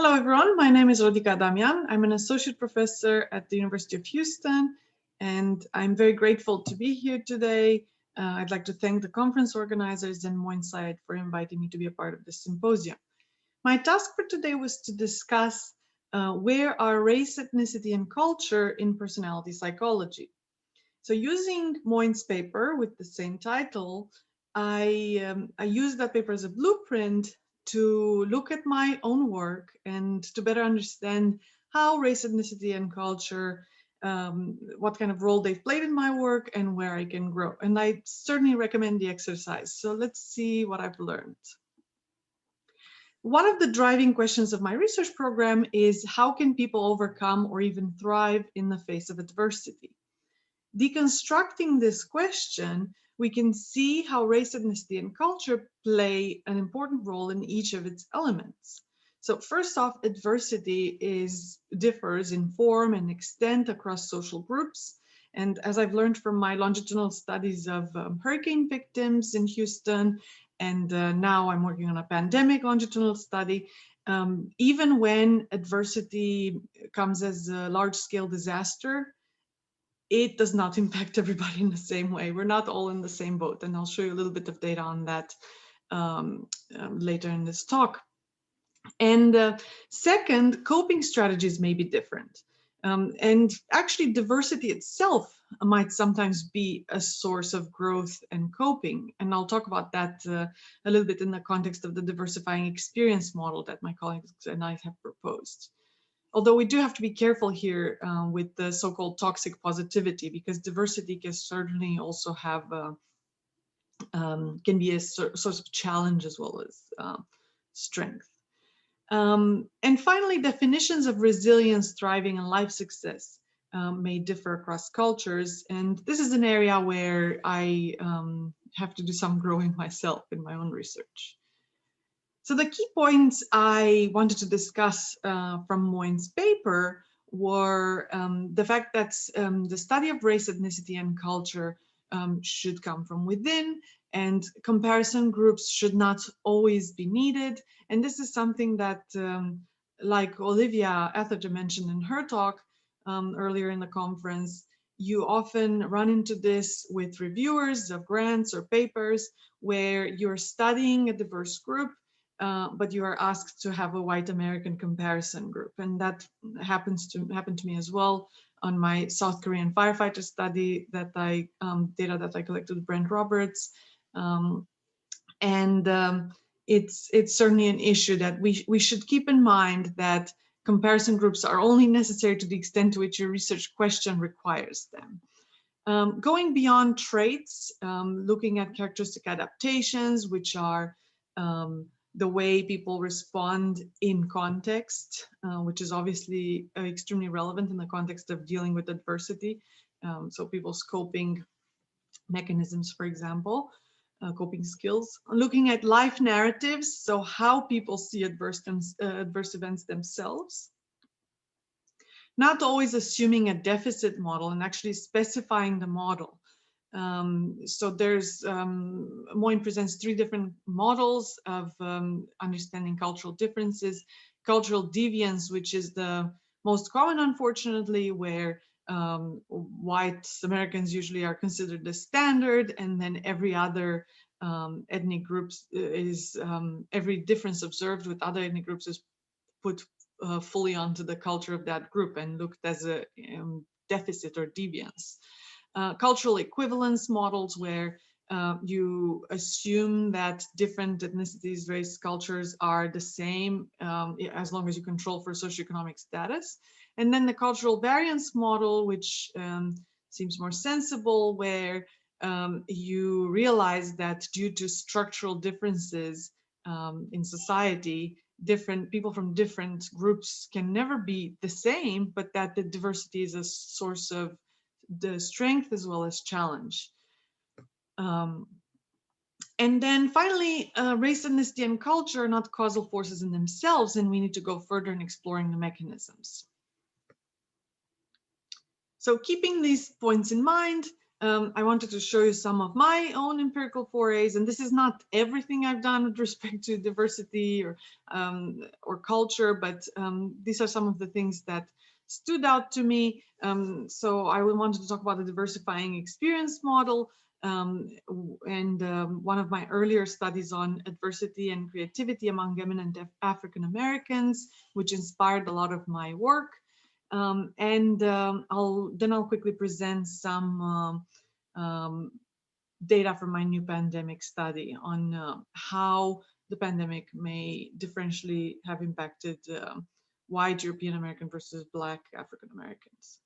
Hello, everyone. My name is Damian. I'm an associate professor at the University of Houston, and I'm very grateful to be here today. I'd like to thank the conference organizers and Moinside for inviting me to be a part of this symposium. My task for today was to discuss where are race, ethnicity, and culture in personality psychology. So using Moin's paper with the same title, I used that paper as a blueprint to look at my own work and to better understand how race, ethnicity, and culture, what kind of role they've played in my work and where I can grow. And I certainly recommend the exercise. So let's see what I've learned. One of the driving questions of my research program is how can people overcome or even thrive in the face of adversity? Deconstructing this question, we can see how race, ethnicity, and culture play an important role in each of its elements. So first off, adversity differs in form and extent across social groups. And as I've learned from my longitudinal studies of hurricane victims in Houston, and now I'm working on a pandemic longitudinal study, even when adversity comes as a large-scale disaster, it does not impact everybody in the same way. We're not all in the same boat, and I'll show you a little bit of data on that later in this talk. And second, coping strategies may be different. And actually, diversity itself might sometimes be a source of growth and coping. And I'll talk about that a little bit in the context of the diversifying experience model that my colleagues and I have proposed. Although we do have to be careful here with the so-called toxic positivity, because diversity can certainly also have can be a source of challenge as well as strength. And finally, definitions of resilience, thriving, and life success may differ across cultures. And this is an area where I have to do some growing myself in my own research. So the key points I wanted to discuss from Moin's paper were the fact that the study of race, ethnicity, and culture should come from within, and comparison groups should not always be needed. And this is something that, like Olivia Atherton mentioned in her talk earlier in the conference, you often run into this with reviewers of grants or papers where you're studying a diverse group, but you are asked to have a white American comparison group. And that happen to me as well on my South Korean firefighter study that data that I collected with Brent Roberts. It's certainly an issue that we should keep in mind, that comparison groups are only necessary to the extent to which your research question requires them. Going beyond traits, looking at characteristic adaptations, which are the way people respond in context, which is obviously extremely relevant in the context of dealing with adversity. So people's coping mechanisms, for example, coping skills. Looking at life narratives, so how people see adverse events themselves. Not always assuming a deficit model and actually specifying the model. So there's, Moin presents 3 different models of understanding cultural differences. Cultural deviance, which is the most common, unfortunately, where white Americans usually are considered the standard, and then every other ethnic groups every difference observed with other ethnic groups is put fully onto the culture of that group and looked as a deficit or deviance. Cultural equivalence models, where you assume that different ethnicities, race, cultures are the same as long as you control for socioeconomic status. And then the cultural variance model, which seems more sensible, where you realize that due to structural differences in society, different people from different groups can never be the same, but that the diversity is a source of the strength as well as challenge. And then finally, race, ethnicity, and culture are not causal forces in themselves, and we need to go further in exploring the mechanisms. So keeping these points in mind, I wanted to show you some of my own empirical forays, and this is not everything I've done with respect to diversity or culture, but these are some of the things that stood out to me. So I wanted to talk about the diversifying experience model, and one of my earlier studies on adversity and creativity among eminent African Americans, which inspired a lot of my work. I'll quickly present some data from my new pandemic study on how the pandemic may differentially have impacted white European American versus Black African Americans.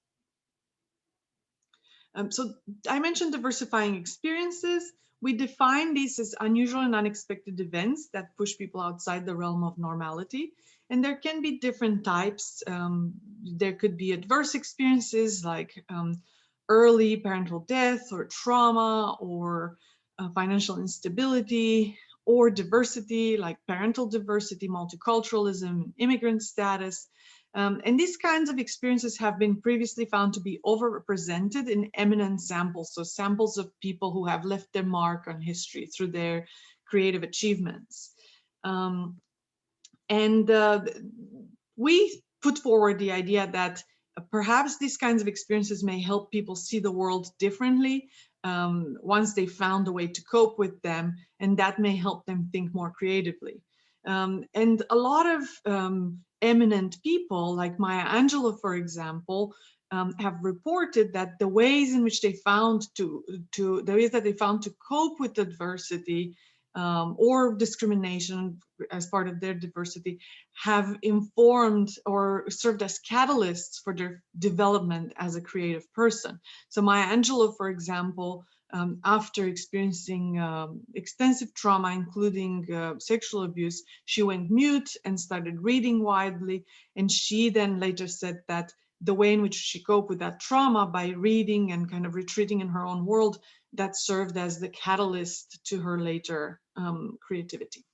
So I mentioned diversifying experiences. We define these as unusual and unexpected events that push people outside the realm of normality. And there can be different types. There could be adverse experiences like early parental death or trauma or financial instability, or diversity like parental diversity, multiculturalism, immigrant status. And these kinds of experiences have been previously found to be overrepresented in eminent samples, so samples of people who have left their mark on history through their creative achievements. We put forward the idea that perhaps these kinds of experiences may help people see the world differently once they found a way to cope with them, and that may help them think more creatively. And a lot of eminent people like Maya Angelou, for example, have reported that the ways in which they found to cope with adversity or discrimination as part of their diversity have informed or served as catalysts for their development as a creative person. So Maya Angelou, for example, after experiencing extensive trauma, including sexual abuse, she went mute and started reading widely. And she then later said that the way in which she coped with that trauma by reading and kind of retreating in her own world, that served as the catalyst to her later creativity.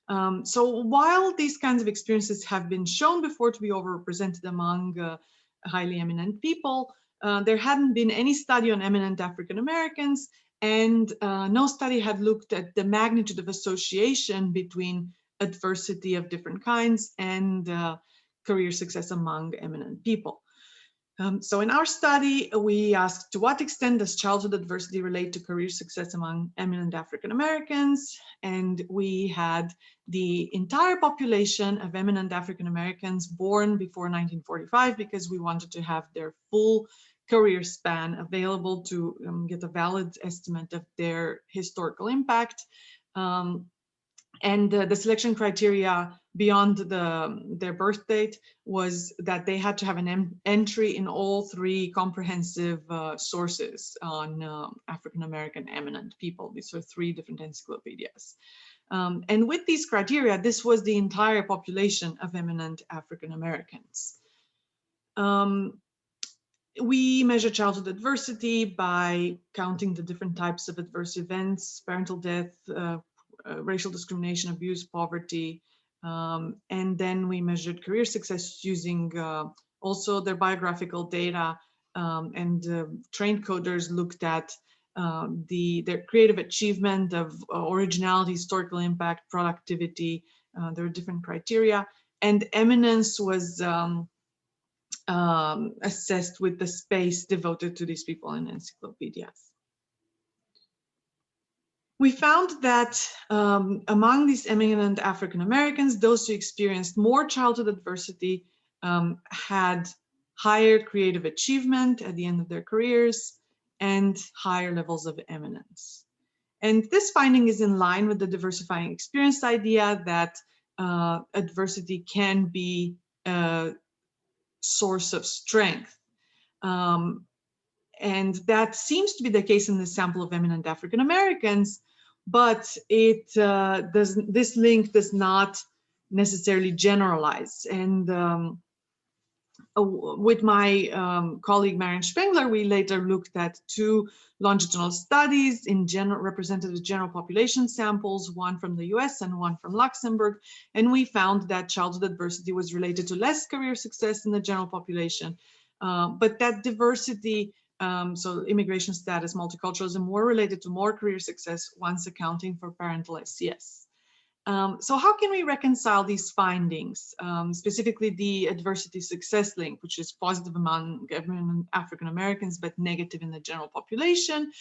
So while these kinds of experiences have been shown before to be overrepresented among highly eminent people, there hadn't been any study on eminent African Americans, and no study had looked at the magnitude of association between adversity of different kinds and career success among eminent people. So in our study, we asked, to what extent does childhood adversity relate to career success among eminent African Americans? And we had the entire population of eminent African Americans born before 1945, because we wanted to have their full career span available to get a valid estimate of their historical impact. And the selection criteria beyond their birth date was that they had to have an entry in all three comprehensive sources on African American eminent people. These are three different encyclopedias. And with these criteria, this was the entire population of eminent African Americans. We measure childhood adversity by counting the different types of adverse events: parental death, racial discrimination, abuse, poverty, and then we measured career success using also their biographical data, and trained coders looked at their creative achievement of originality, historical impact, productivity. There are different criteria, and eminence was assessed with the space devoted to these people in encyclopedias. We found that among these eminent African Americans, those who experienced more childhood adversity had higher creative achievement at the end of their careers and higher levels of eminence. And this finding is in line with the diversifying experience idea that adversity can be a source of strength. And that seems to be the case in the sample of eminent African Americans, but this link does not necessarily generalize. And with my colleague Marian Spengler, we later looked at two longitudinal studies in representative general population samples, one from the US and one from Luxembourg, and we found that childhood adversity was related to less career success in the general population, but that diversity So immigration status, multiculturalism were related to more career success once accounting for parental SES. So how can we reconcile these findings, specifically the adversity success link, which is positive among African Americans, but negative in the general population?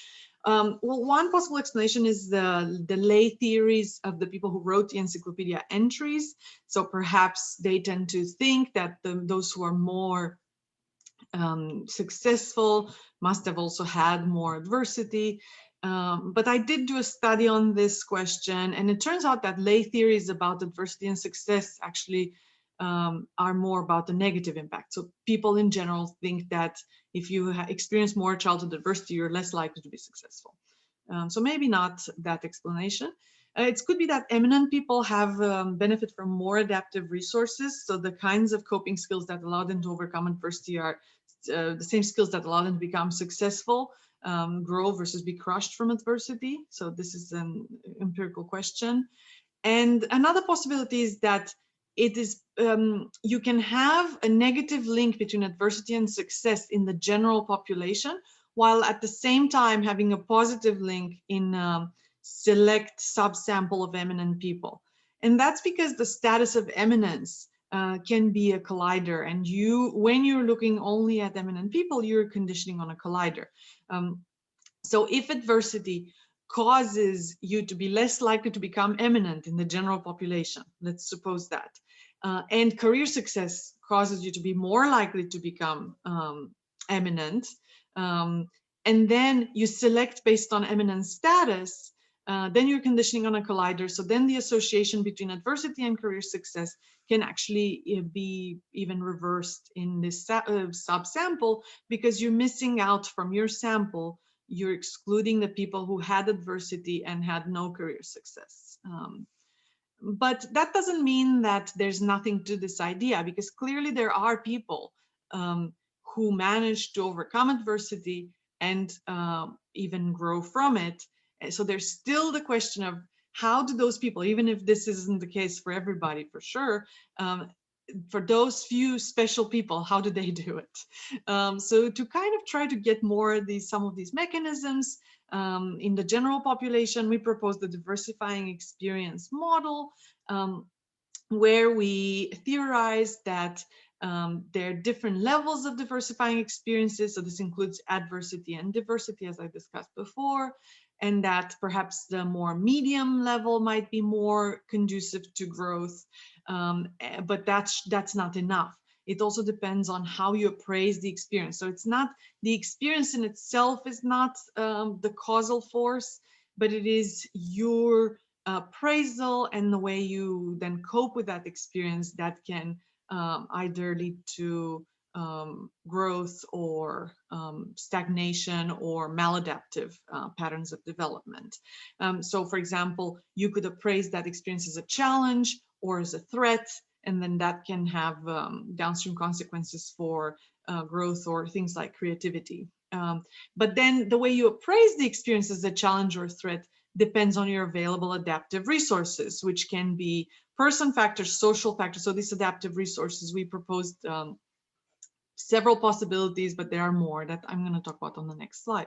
Well, one possible explanation is the lay theories of the people who wrote the encyclopedia entries. So perhaps they tend to think that those who are more successful must have also had more adversity. But I did do a study on this question, and it turns out that lay theories about adversity and success actually are more about the negative impact. So people in general think that if you experience more childhood adversity, you're less likely to be successful. So maybe not that explanation. It could be that eminent people have benefit from more adaptive resources. So the kinds of coping skills that allow them to overcome adversity are the same skills that allow them to become successful, grow versus be crushed from adversity. So this is an empirical question. And another possibility is that it is you can have a negative link between adversity and success in the general population, while at the same time having a positive link in select subsample of eminent people. And that's because the status of eminence can be a collider, and when you're looking only at eminent people, you're conditioning on a collider. So if adversity causes you to be less likely to become eminent in the general population, let's suppose that, and career success causes you to be more likely to become eminent, and then you select based on eminent status, then you're conditioning on a collider. So then the association between adversity and career success can actually be even reversed in this subsample, because you're missing out from your sample. You're excluding the people who had adversity and had no career success. But that doesn't mean that there's nothing to this idea, because clearly there are people who manage to overcome adversity and even grow from it. So there's still the question of how do those people, even if this isn't the case for everybody for sure, for those few special people, how do they do it? So to kind of try to get more of some of these mechanisms in the general population, we propose the diversifying experience model, where we theorize that there are different levels of diversifying experiences. So this includes adversity and diversity, as I discussed before, and that perhaps the more medium level might be more conducive to growth. But that's not enough. It also depends on how you appraise the experience. So it's not the experience in itself is not the causal force, but it is your appraisal and the way you then cope with that experience that can either lead to growth or stagnation or maladaptive patterns of development. So for example, you could appraise that experience as a challenge or as a threat, and then that can have downstream consequences for growth or things like creativity. But then the way you appraise the experience as a challenge or threat depends on your available adaptive resources, which can be person factors, social factors. So these adaptive resources, we proposed several possibilities, but there are more that I'm going to talk about on the next slide.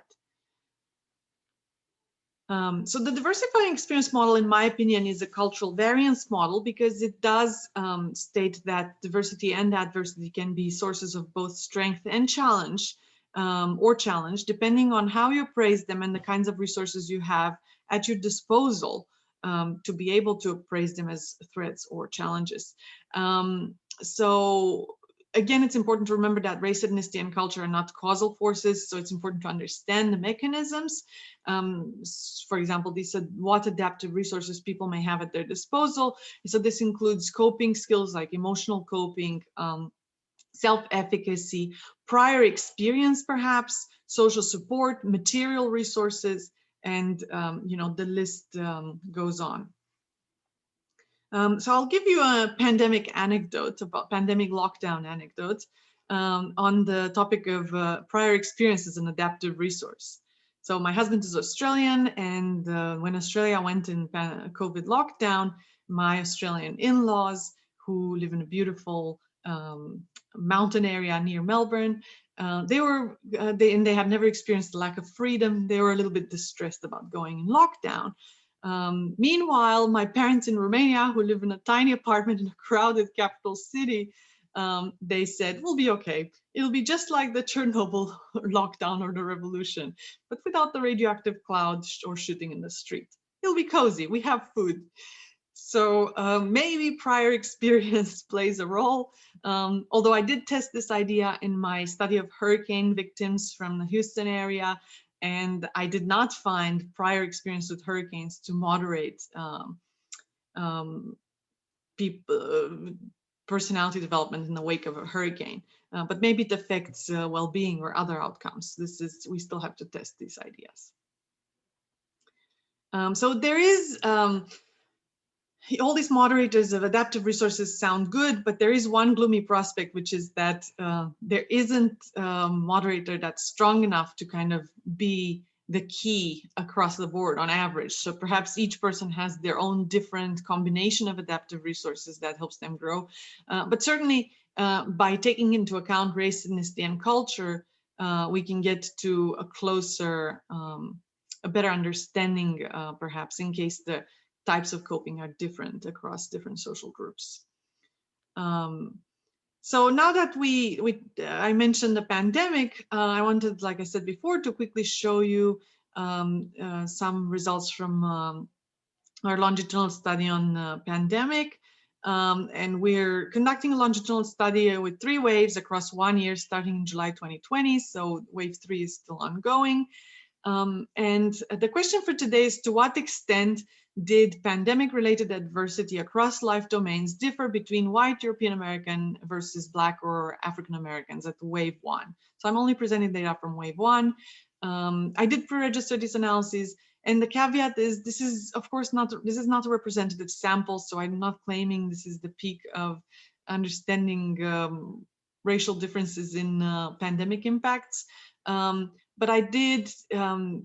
So the diversifying experience model, in my opinion, is a cultural variance model, because it does state that diversity and adversity can be sources of both strength and challenge, or challenge, depending on how you appraise them and the kinds of resources you have at your disposal to be able to appraise them as threats or challenges. So again, it's important to remember that race, ethnicity, and culture are not causal forces, so it's important to understand the mechanisms. For example, these are what adaptive resources people may have at their disposal. So this includes coping skills like emotional coping, self-efficacy, prior experience perhaps, social support, material resources, and the list goes on. So I'll give you a pandemic lockdown anecdote on the topic of prior experience as an adaptive resource. So my husband is Australian, and when Australia went in COVID lockdown, my Australian in-laws, who live in a beautiful mountain area near Melbourne, They had never experienced the lack of freedom. They were a little bit distressed about going in lockdown. Meanwhile, my parents in Romania, who live in a tiny apartment in a crowded capital city, they said, we'll be okay. It'll be just like the Chernobyl lockdown or the revolution, but without the radioactive clouds or shooting in the street. It'll be cozy. We have food. So maybe prior experience plays a role. Although I did test this idea in my study of hurricane victims from the Houston area, and I did not find prior experience with hurricanes to moderate people, personality development in the wake of a hurricane. But maybe it affects well-being or other outcomes. We still have to test these ideas. So there is all these moderators of adaptive resources sound good, but there is one gloomy prospect, which is that there isn't a moderator that's strong enough to kind of be the key across the board on average. So perhaps each person has their own different combination of adaptive resources that helps them grow. But certainly by taking into account race, ethnicity, and culture, we can get to a closer, a better understanding, perhaps, in case the types of coping are different across different social groups. So now that I mentioned the pandemic, I wanted, like I said before, to quickly show you some results from our longitudinal study on the pandemic. And we're conducting a longitudinal study with 3 waves across 1 year, starting in July 2020. So wave 3 is still ongoing. And the question for today is, to what extent did pandemic-related adversity across life domains differ between white European American versus Black or African Americans at wave 1? So I'm only presenting data from wave 1. I did pre-register this analysis, and the caveat is this is not a representative sample, so I'm not claiming this is the peak of understanding racial differences in pandemic impacts. But I did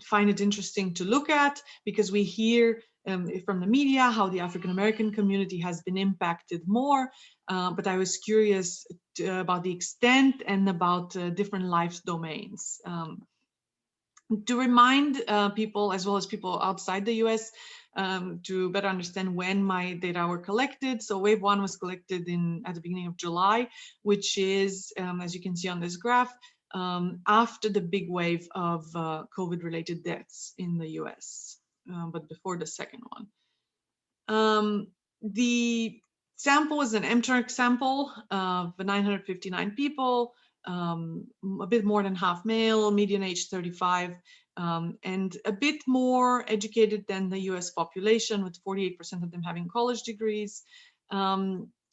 find it interesting to look at, because we hear from the media how the African American community has been impacted more, but I was curious about the extent and about different life domains. To remind people, as well as people outside the US, to better understand when my data were collected. So wave 1 was collected at the beginning of July, which is, as you can see on this graph, after the big wave of COVID-related deaths in the US, but before the second one. The sample was an MTurk sample of 959 people, a bit more than half male, median age 35, and a bit more educated than the US population, with 48% of them having college degrees.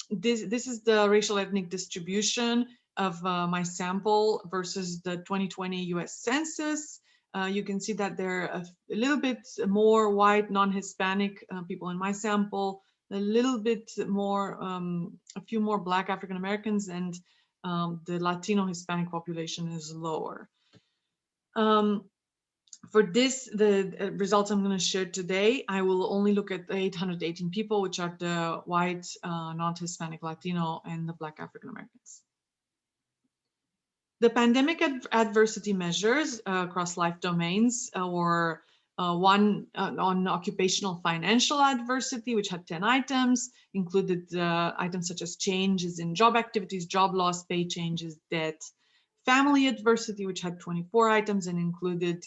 This is the racial ethnic distribution of my sample versus the 2020 US Census. You can see that there are a little bit more white, non-Hispanic people in my sample, a little bit more, a few more Black African Americans, and the Latino Hispanic population is lower. For this, the results I'm going to share today, I will only look at the 818 people, which are the white, non-Hispanic, Latino, and the Black African Americans. The pandemic adversity measures across life domains were one on occupational financial adversity, which had 10 items, included items such as changes in job activities, job loss, pay changes, debt. Family adversity, which had 24 items and included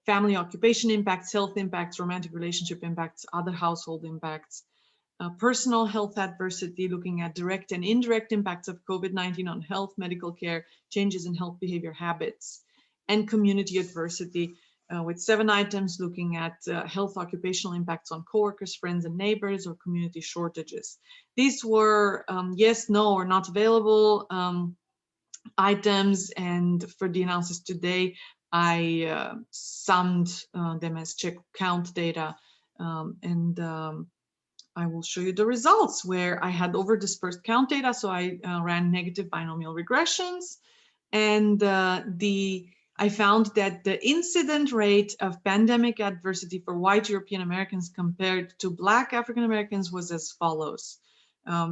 family occupation impacts, health impacts, romantic relationship impacts, other household impacts. Personal health adversity, looking at direct and indirect impacts of COVID-19 on health, medical care, changes in health behavior habits. And community adversity, with 7 items, looking at health occupational impacts on coworkers, friends, and neighbors, or community shortages. These were yes, no, or not available items, and for the analysis today, I summed them as check count data, I will show you the results where I had over dispersed count data. So I ran negative binomial regressions, and I found that the incident rate of pandemic adversity for white European Americans compared to Black African Americans was as follows.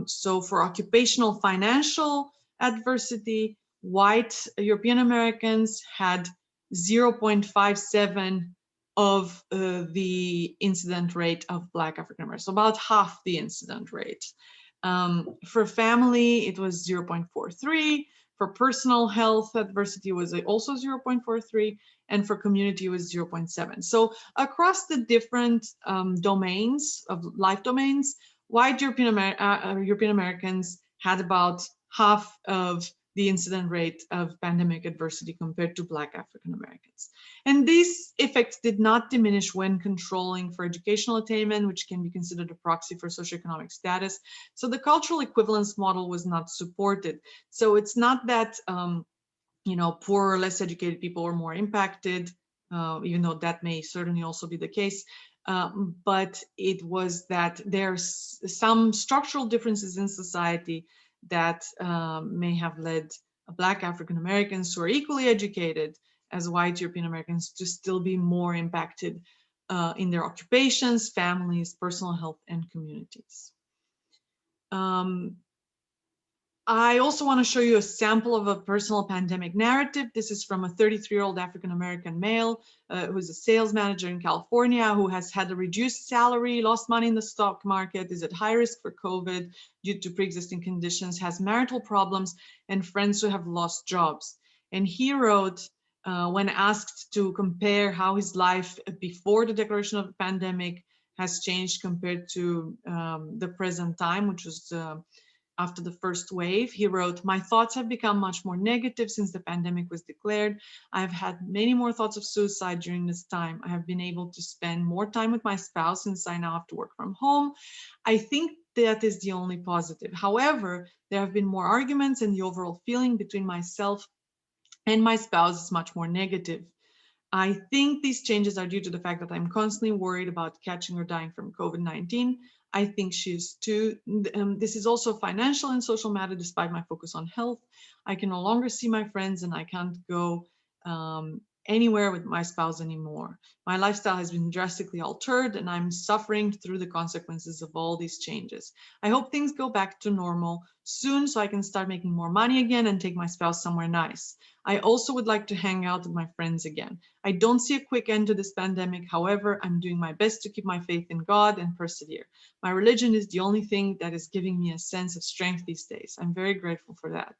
So for occupational financial adversity, white European Americans had 0.57 of the incident rate of Black African Americans, so about half the incident rate. For family, it was 0.43. For personal health adversity was also 0.43, and for community was 0.7. So across the different domains of life domains, white European Americans had about half of the incident rate of pandemic adversity compared to Black African Americans. And these effects did not diminish when controlling for educational attainment, which can be considered a proxy for socioeconomic status. So the cultural equivalence model was not supported. So it's not that poor or less educated people are more impacted, even though that may certainly also be the case. But it was that there's some structural differences in society that may have led Black African Americans who are equally educated as white European Americans to still be more impacted in their occupations, families, personal health, and communities. I also want to show you a sample of a personal pandemic narrative. This is from a 33-year-old African-American male who's a sales manager in California, who has had a reduced salary, lost money in the stock market, is at high risk for COVID due to pre-existing conditions, has marital problems, and friends who have lost jobs. And he wrote, when asked to compare how his life before the declaration of the pandemic has changed compared to the present time, which was after the first wave, he wrote, "My thoughts have become much more negative since the pandemic was declared. I have had many more thoughts of suicide during this time. I have been able to spend more time with my spouse since I now have to work from home. I think that is the only positive. However, there have been more arguments and the overall feeling between myself and my spouse is much more negative. I think these changes are due to the fact that I'm constantly worried about catching or dying from COVID-19. I think she's too. This is also financial and social matter despite my focus on health. I can no longer see my friends and I can't go anywhere with my spouse anymore. My lifestyle has been drastically altered and I'm suffering through the consequences of all these changes. I hope things go back to normal soon so I can start making more money again and take my spouse somewhere nice. I also would like to hang out with my friends again. I don't see a quick end to this pandemic. However, I'm doing my best to keep my faith in God and persevere. My religion is the only thing that is giving me a sense of strength these days. I'm very grateful for that."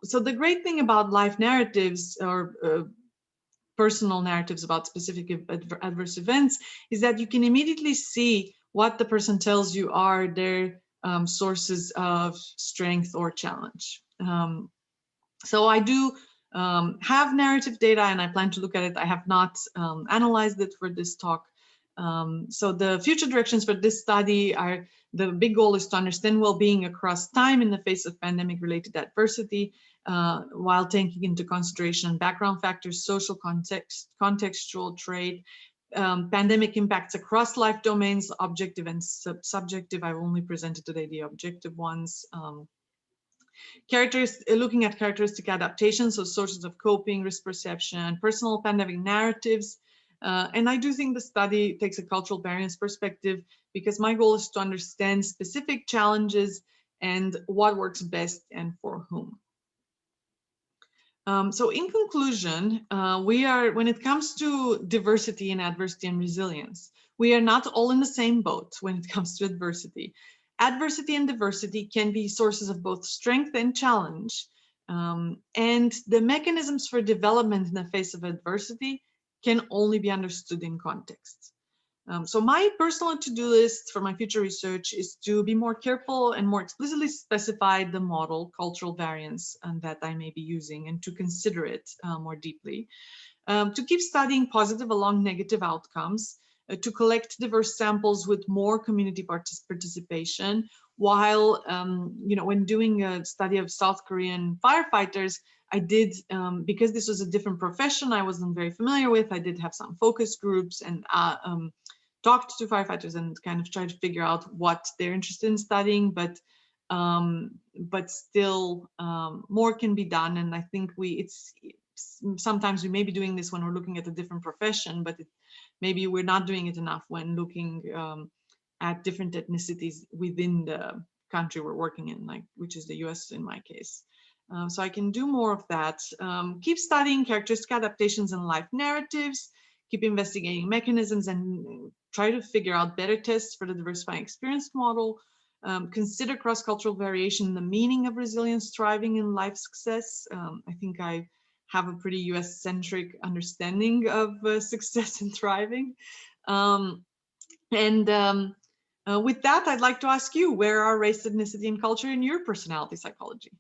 So the great thing about life narratives or personal narratives about specific adverse events is that you can immediately see what the person tells you are their sources of strength or challenge. So I do have narrative data and I plan to look at it. I have not analyzed it for this talk. So the future directions for this study are, the big goal is to understand well-being across time in the face of pandemic-related adversity, while taking into consideration background factors, social context, contextual trait, pandemic impacts across life domains, objective and subjective. I've only presented today the objective ones. Looking at characteristic adaptations, so sources of coping, risk perception, personal pandemic narratives. And I do think the study takes a cultural variance perspective because my goal is to understand specific challenges and what works best and for whom. So in conclusion, when it comes to diversity and adversity and resilience, we are not all in the same boat when it comes to adversity. Adversity and diversity can be sources of both strength and challenge. And the mechanisms for development in the face of adversity can only be understood in context. So my personal to-do list for my future research is to be more careful and more explicitly specify the model cultural variance that I may be using and to consider it more deeply. To keep studying positive along negative outcomes, to collect diverse samples with more community participation, while, when doing a study of South Korean firefighters, I did, because this was a different profession I wasn't very familiar with, I did have some focus groups and talked to firefighters and kind of tried to figure out what they're interested in studying, but still more can be done. And I think sometimes we may be doing this when we're looking at a different profession, but maybe we're not doing it enough when looking at different ethnicities within the country we're working in, which is the US in my case. So I can do more of that. Keep studying characteristic adaptations and life narratives, keep investigating mechanisms, and try to figure out better tests for the diversifying experience model. Consider cross-cultural variation in the meaning of resilience, thriving, and life success. I think I have a pretty US-centric understanding of success and thriving. With that, I'd like to ask you, where are race, ethnicity, and culture in your personality psychology?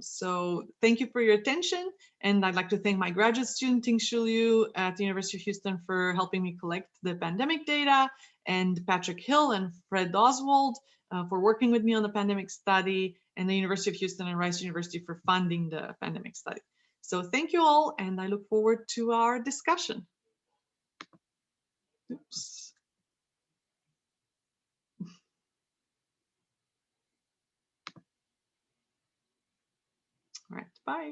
So thank you for your attention. And I'd like to thank my graduate student, Ting Shul Yu at the University of Houston for helping me collect the pandemic data, and Patrick Hill and Fred Oswald for working with me on the pandemic study, and the University of Houston and Rice University for funding the pandemic study. So thank you all, and I look forward to our discussion. Oops. All right, bye.